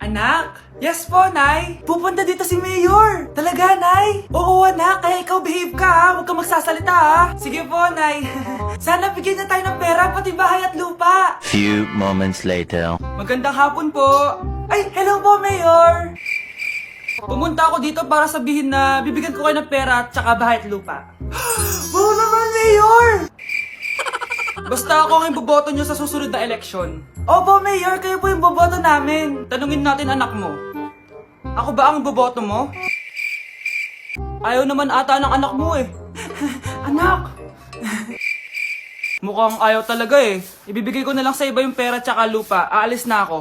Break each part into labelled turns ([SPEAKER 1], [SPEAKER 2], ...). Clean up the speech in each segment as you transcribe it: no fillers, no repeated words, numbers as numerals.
[SPEAKER 1] Anak? Yes po, Nay. Pupunta dito si Mayor. Talaga, Nay? Oo, anak. Kaya ikaw behave ka, ha? Huwag kang magsasalita, ha? Sige po, Nay. Sana bigyan na tayo ng pera, pati bahay at lupa.
[SPEAKER 2] Few moments later.
[SPEAKER 1] Magandang hapon po. Ay, hello po, Mayor. Pumunta ako dito para sabihin na bibigyan ko kayo ng pera at saka bahay at lupa. Wow naman, Mayor! Basta ako ang iboboto nyo sa susunod na eleksyon. Opo, Mayor, kayo po yung boboto namin. Tanungin natin anak mo. Ako ba ang boboto mo? Ayaw naman ata ng anak mo eh. Anak! Mukhang ayaw talaga eh. Ibibigay ko na lang sa iba yung pera tsaka lupa. Aalis na ako.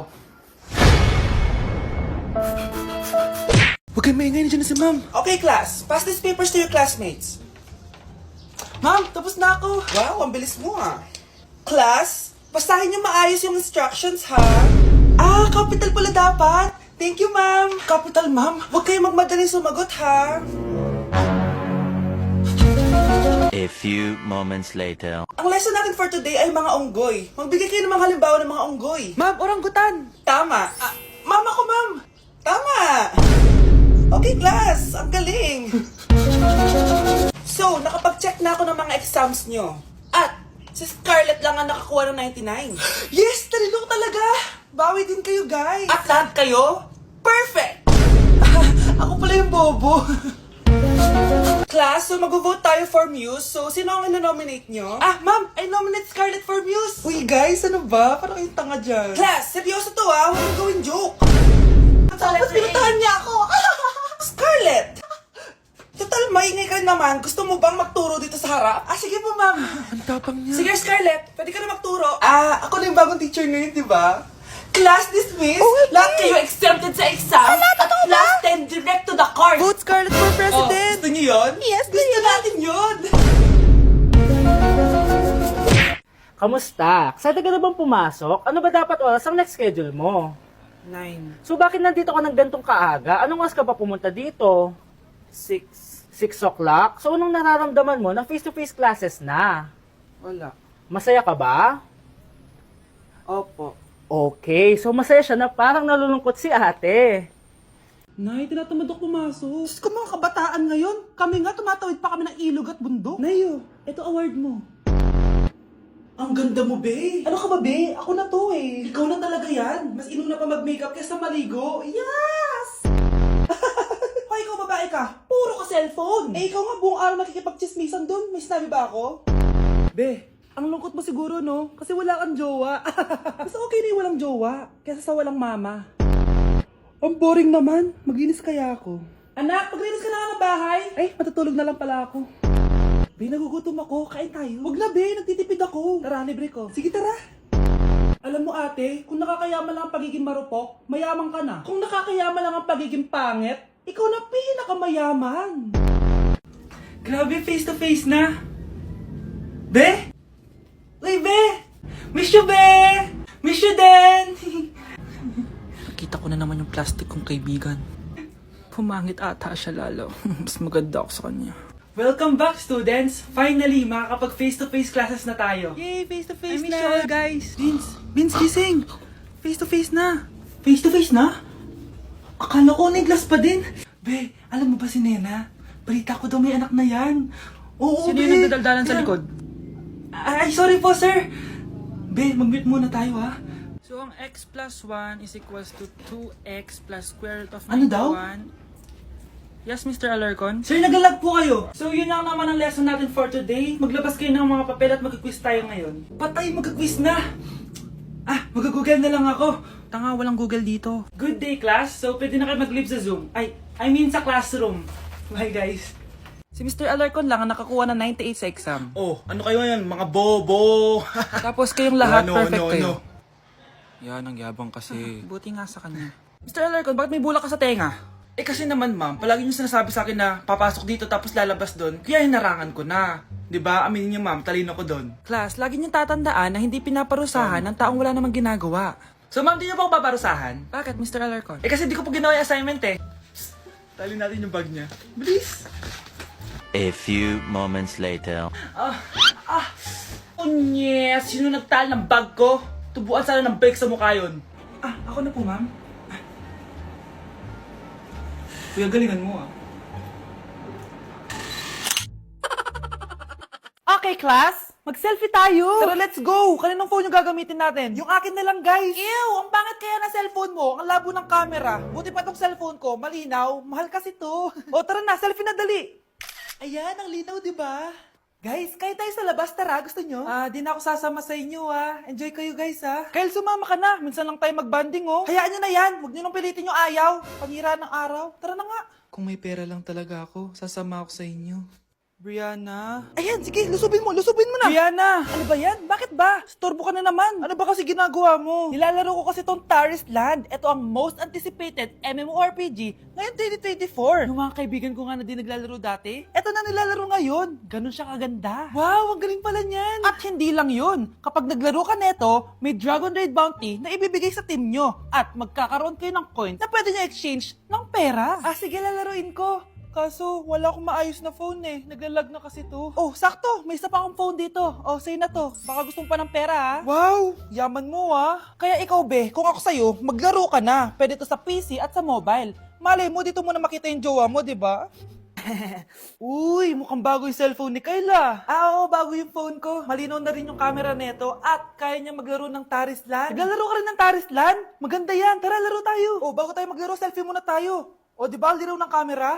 [SPEAKER 3] Huwag kayong maingay, nandiyan na si ma'am.
[SPEAKER 1] Okay, class. Pass these papers to your classmates. Ma'am, tapos na ako.
[SPEAKER 4] Wow, ang bilis mo ah. Class, basahin niyo maayos yung instructions ha.
[SPEAKER 1] Capital pala dapat. Thank you, ma'am.
[SPEAKER 4] Capital ma'am, huwag kayong magmadaling sumagot ha.
[SPEAKER 2] A few moments later.
[SPEAKER 4] Ang lesson natin for today ay mga unggoy. Magbigay kayo ng mga halimbawa ng mga unggoy.
[SPEAKER 1] Ma'am, oranggutan.
[SPEAKER 4] Tama. Ma'am ako ma'am. Tama. Okay class, ang galing. So, nakapag-check na ako ng mga exams nyo. At, si Scarlett lang ang nakakuha ng 99.
[SPEAKER 1] Yes, talino talaga. Bawi din kayo, guys.
[SPEAKER 4] At lahat kayo, perfect!
[SPEAKER 1] Ako pala yung bobo.
[SPEAKER 4] Class, so mag-vote tayo for Muse. So, sino ang ino-nominate nyo?
[SPEAKER 1] Ma'am, I nominate Scarlett for Muse.
[SPEAKER 4] Uy guys, ano ba? Parang yung tanga dyan. Class, seryoso to ha. Huwag mong gawin joke. Tapos pinuntahan niya ako. Scarlett! Total, maingay ka naman. Gusto mo bang magturo dito sa harap?
[SPEAKER 1] Sige po, ma'am.
[SPEAKER 3] Ang tapang niya.
[SPEAKER 4] Sige, Scarlett. Pwede ka na magturo.
[SPEAKER 1] Ako na yung bagong teacher ngayon, di ba?
[SPEAKER 4] Class dismissed. Lahat kayo exempted sa exam. At class 10 direct to the court.
[SPEAKER 1] Vote Scarlett for president.
[SPEAKER 4] Gusto niyo yun?
[SPEAKER 1] Yes,
[SPEAKER 4] Gusto natin yun.
[SPEAKER 5] Kamusta? Excited ka na bang pumasok? Ano ba dapat oras ang next schedule mo?
[SPEAKER 1] 9,
[SPEAKER 5] So bakit nandito ka ng gantong kaaga? Anong oras ka pa pumunta dito?
[SPEAKER 1] 6.
[SPEAKER 5] 6 o'clock? So anong nararamdaman mo na face-to-face classes na?
[SPEAKER 1] Wala.
[SPEAKER 5] Masaya ka ba?
[SPEAKER 1] Opo.
[SPEAKER 5] Okay, so masaya siya na parang nalulungkot si ate.
[SPEAKER 1] Nay, tinatamad ako pumasok. Diyos ko, mga kabataan ngayon. Kami nga, tumatawid pa kami ng ilog at bundok. Nayo, ito award mo.
[SPEAKER 4] Ang ganda mo, be.
[SPEAKER 1] Ano ka ba, be? Ako na to eh.
[SPEAKER 4] Ikaw na talaga yan. Mas inuna pa mag-makeup kaysa maligo.
[SPEAKER 1] Yes! Hoy, ikaw babae ka. Puro ka cellphone. Ikaw nga buong araw nakikipagchismisan doon. May sinabi ba ako? Be, ang lungkot mo siguro, no? Kasi wala kang jowa. Mas okay na yung walang jowa kaysa sa walang mama. Ang boring naman. Maglinis kaya ako. Anak, maglinis ka na nga ng bahay. Ay, matutulog na lang pala ako. Be, nagugutom ako. Kain tayo. Huwag na, be. Nagtitipid ako. Tara, libre ko. Sige, tara. Alam mo, ate, kung nakakayaman lang ang pagiging marupok, mayaman ka na. Kung nakakayaman lang ang pagiging pangit, ikaw na pinakamayaman. Grabe, face to face na. Be? Uy, be! Miss you, be! Miss you din!
[SPEAKER 3] Nakita ko na naman yung plastic kong kaibigan. Pumangit ata siya lalo. Mas maganda ako sa kanya.
[SPEAKER 1] Welcome back, students! Finally, makakapag face-to-face classes na tayo.
[SPEAKER 3] Yay! Face-to-face
[SPEAKER 1] I miss you all, guys! Vince, gising! Face-to-face na! Face-to-face na? Akala ko neglas pa din. Be, alam mo ba si Nena? Balita ko daw may anak na yan. Oo,
[SPEAKER 3] Sino
[SPEAKER 1] be.
[SPEAKER 3] yung nagdadaldalan sa
[SPEAKER 1] Kaya-
[SPEAKER 3] likod?
[SPEAKER 1] Ay, sorry po, sir. Be, mag-mute muna tayo, ha?
[SPEAKER 3] So, ang x plus 1 is equals to 2x plus square root of 91.
[SPEAKER 1] Ano daw?
[SPEAKER 3] Yes, Mr. Alarcon?
[SPEAKER 1] Sir, nagalag po kayo. So, yun lang naman ang lesson natin for today. Maglabas kayo ng mga papel at mag-quiz tayo ngayon. Patay, mag-quiz na! Mag-google na lang ako.
[SPEAKER 3] Tanga, walang Google dito.
[SPEAKER 1] Good day, class. So, pwede na kayo mag-leave sa Zoom. I mean sa classroom. Bye, guys.
[SPEAKER 3] Si Mr. Alarcon lang ang nakakuha ng 98 sa exam.
[SPEAKER 6] Oh, ano kayo yan? Mga bobo!
[SPEAKER 3] Tapos kayong lahat,
[SPEAKER 6] No,
[SPEAKER 3] perfect
[SPEAKER 6] no,
[SPEAKER 3] kayo.
[SPEAKER 6] no.
[SPEAKER 3] Yan, ang yabang kasi. Buti nga sa kanya. Mr. Alarcon, bakit may bulak ka sa tenga?
[SPEAKER 6] Eh kasi naman ma'am, palagi niyo sinasabi sa akin na papasok dito tapos lalabas doon, kaya hinarangan ko na. 'Di ba? Aminin niyo ma'am, talino ko doon.
[SPEAKER 3] Class, lagi niyong tatandaan na hindi pinaparusahan ng taong wala namang ginagawa.
[SPEAKER 6] So ma'am, di niyo ba ako paparusahan?
[SPEAKER 3] Bakit, Mr. Alarcon?
[SPEAKER 6] Eh kasi di ko po ginawa yung assignment eh. Tali natin yung bag niya. Bilis!
[SPEAKER 2] A few moments later.
[SPEAKER 6] Unyes! Sino nagtal ng bag ko? Tubuan sana ng bike sa mukha yun.
[SPEAKER 1] Ako na po, ma'am.
[SPEAKER 6] Kuya, galingan mo ah.
[SPEAKER 1] Okay, class. Mag-selfie tayo. Tara, let's go. Kaninong phone yung gagamitin natin? Yung akin na lang, guys. Ew, ang pangit kaya na cellphone mo. Ang labo ng camera. Buti pa tong cellphone ko. Malinaw. Mahal kasi to. O, tara na. Selfie na dali. Ayan, ang linaw, di ba? Guys, kayo tayo sa labas. Tara, gusto nyo? Di na ako sasama sa inyo, Enjoy kayo, guys, Kyle, sumama ka na. Minsan lang tayo magbanding, Hayaan nyo na yan. Huwag nyo nang pilitin yung ayaw. Panira ng araw. Tara na nga.
[SPEAKER 6] Kung may pera lang talaga ako, sasama ako sa inyo. Brianna?
[SPEAKER 1] Ayan, sige, lusubin mo na. Brianna, ano ba yan? Bakit ba? Storbo ka na naman. Ano ba kasi ginagawa mo? Nilalaro ko kasi tong Taris Land. Ito ang most anticipated MMORPG ngayon 2024. Yung mga kaibigan ko nga na di naglalaro dati, eto na nilalaro ngayon. Ganun siya kaganda. Wow, ang galing pala niyan. At hindi lang yun. Kapag naglaro ka neto, may Dragon Raid Bounty na ibibigay sa team nyo. At magkakaroon kayo ng coins na pwede nyo exchange ng pera. Sige, lalaruin ko. Kaso, wala akong maayos na phone Naglalag na kasi to. Oh, sakto! May isa pa akong phone dito. Oh, sa'yo na to. Baka gusto mo pa ng pera, Wow! Yaman mo, Kaya ikaw, be, kung ako sa'yo, maglaro ka na. Pwede to sa PC at sa mobile. Malay mo, dito mo na makita yung jowa mo, di ba? Uy, mukhang bago yung cellphone ni Kayla. Oo, bago yung phone ko. Malinaw na rin yung camera neto at kaya niya maglaro ng Taris Land. Naglalaro ka rin ng Taris Land? Maganda yan. Tara, laro tayo. Oh, bago tayo maglaro, selfie muna tayo. O, di ba, laro ng camera?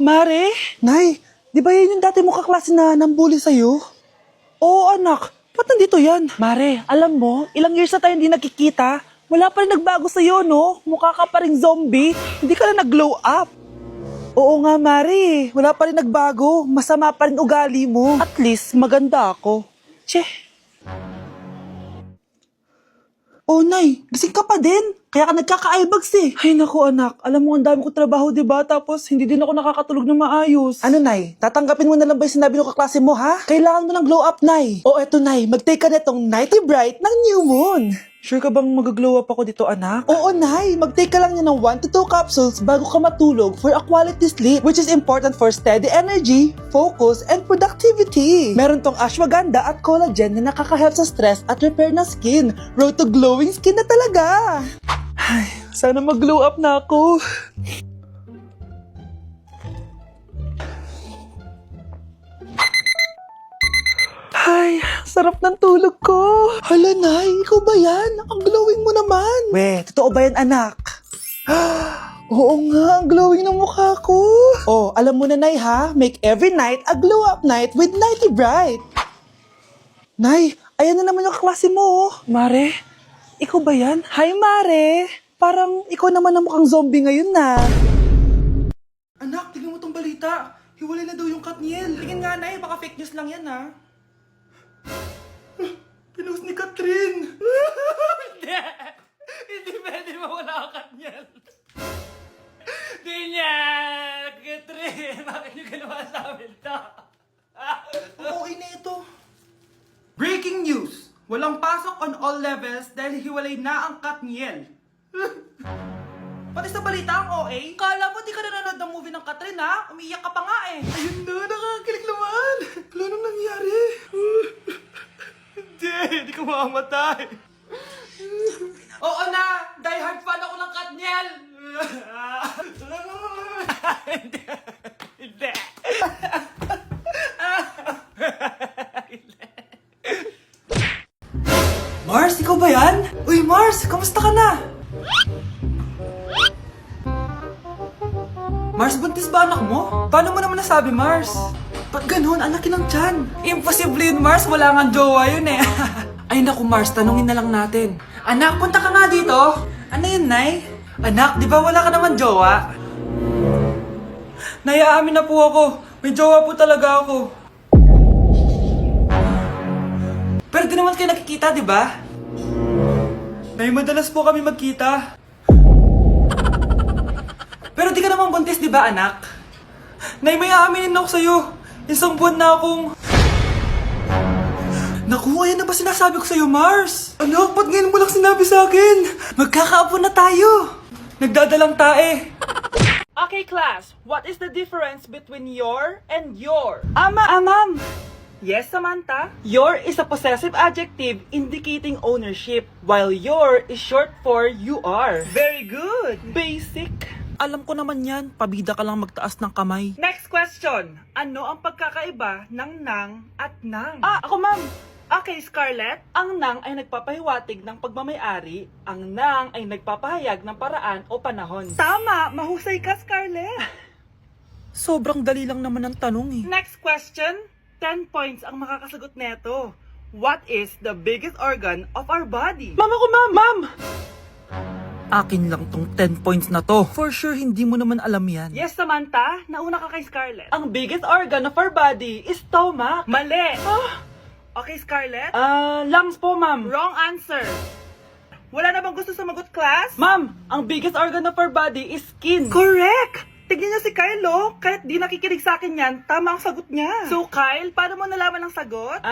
[SPEAKER 1] Mare? Nay, di ba yan yung dati mo kaklase na nambuli sa'yo? Oo, anak. Ba't nandito yan? Mare, alam mo, ilang years na tayo hindi nakikita. Wala pa rin nagbago sa'yo, no? Mukha ka pa rin zombie. Hindi ka na nag-glow up. Oo nga, Mare. Wala pa rin nagbago. Masama pa rin ugali mo. At least, maganda ako. Che. Oh, Nay, gising ka pa din. Kaya ka nagkaka-eyebags Ay, naku anak. Alam mo, ang dami ko trabaho, diba? Tapos, hindi din ako nakakatulog na maayos. Ano, Nay? Tatanggapin mo na lang ba yung sinabi ng kaklase mo, ha? Kailangan mo ng glow up, Nay. O, eto, Nay. Mag-take ka netong Nighty Bright ng New Moon. Sure ka bang mag-glow up ako dito, anak? Oo, Nay. Mag-take ka lang niya ng 1 to 2 capsules bago ka matulog for a quality sleep, which is important for steady energy, focus, and productivity. Meron tong ashwagandha at collagen na nakaka-help sa stress at repair ng skin. Road to glowing skin na talaga. Ay, sana mag-glow up na ako. Ay, sarap ng tulog ko. Hala, Nay, ikaw ba yan? Ang glowing mo naman. We, totoo ba yan, anak? Oo nga, ang glowing ng mukha ko. Oh, alam mo na, Nay, ha? Make every night a glow-up night with Nighty Bright. Nay, ayan na naman yung kaklase mo. Mare, ikaw ba yan? Hi, Mare. Parang ikaw naman ang mukhang zombie ngayon na. Anak, tingnan mo tong balita. Hiwalay na daw yung Katniel. Tingin nga, Nay, baka fake news lang yan, ha? Pinost ni Catherine! Hindi! Hindi pwede mawala ang Katniel! Hindi niya! Catherine! Bakit niyo ginawa sa amin to? Okay na ito. Breaking news! Walang pasok on all levels dahil hiwalay na ang Katniel. Pati sa balita ang OA, kala mo di ka nanonood ng movie ng Catherine, ha? Umiiyak ka pa nga eh. Ayun na, nakakilig naman. Wala nang nangyari. Hindi ka mamamatay. Oo na, die hard fan ako ng Katniel. Hindi. Hindi. Mars, ikaw ba yan? Uy, Mars, kamusta ka na? Mars, buntis ba anak mo? Paano mo naman nasabi, Mars? Ba't ganun? Anakin ng tiyan. Imposible yun, Mars. Wala nga jowa yun eh. Ay naku, Mars. Tanungin na lang natin. Anak, punta ka nga dito. Ano yun, Nay? Anak, di ba wala ka naman jowa? Nay, aamin na po ako. May jowa po talaga ako. Pero di naman kayo nakikita, di ba? Nay, madalas po kami magkita. Pero di ka naman buntis, di ba, anak? Nay, may aaminin ako sa'yo. Isang buwan na akong... Naku, ayan na ba sinasabi ko sa'yo, Mars? Anak, ba't ngayon mo lang sinabi sa akin? Magkakaapo na tayo. Nagdadalang tae. Okay, class. What is the difference between your and your? Ma'am. Yes, Samantha. Your is a possessive adjective indicating ownership, while your is short for you are. Very good. Basic.
[SPEAKER 3] Alam ko naman yan, pabida ka lang magtaas ng kamay.
[SPEAKER 1] Next question. Ano ang pagkakaiba ng nang at nang? Ako ma'am. Okay, Scarlett. Ang nang ay nagpapahiwatig ng pagmamayari. Ang nang ay nagpapahayag ng paraan o panahon. Tama! Mahusay ka, Scarlett.
[SPEAKER 3] Sobrang dali lang naman ang tanong eh.
[SPEAKER 1] Next question. 10 points ang makakasagot neto. What is the biggest organ of our body? Ma'am ako, ma'am! Ma'am!
[SPEAKER 3] Akin lang tong 10 points na to. For sure, hindi mo naman alam yan.
[SPEAKER 1] Yes, Samantha. Nauna ka kay Scarlett. Ang biggest organ of our body is stomach. Mali! Okay, Scarlett? Lungs po, ma'am. Wrong answer. Wala na bang gusto sumagot, class? Ma'am, ang biggest organ of our body is skin. Correct! Tignan niyo si Kyle, oh. Kahit di nakikinig sa akin yan, tama ang sagot niya. So, Kyle, paano mo nalaman ang sagot?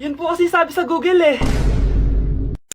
[SPEAKER 1] Yun po kasi sabi sa Google eh.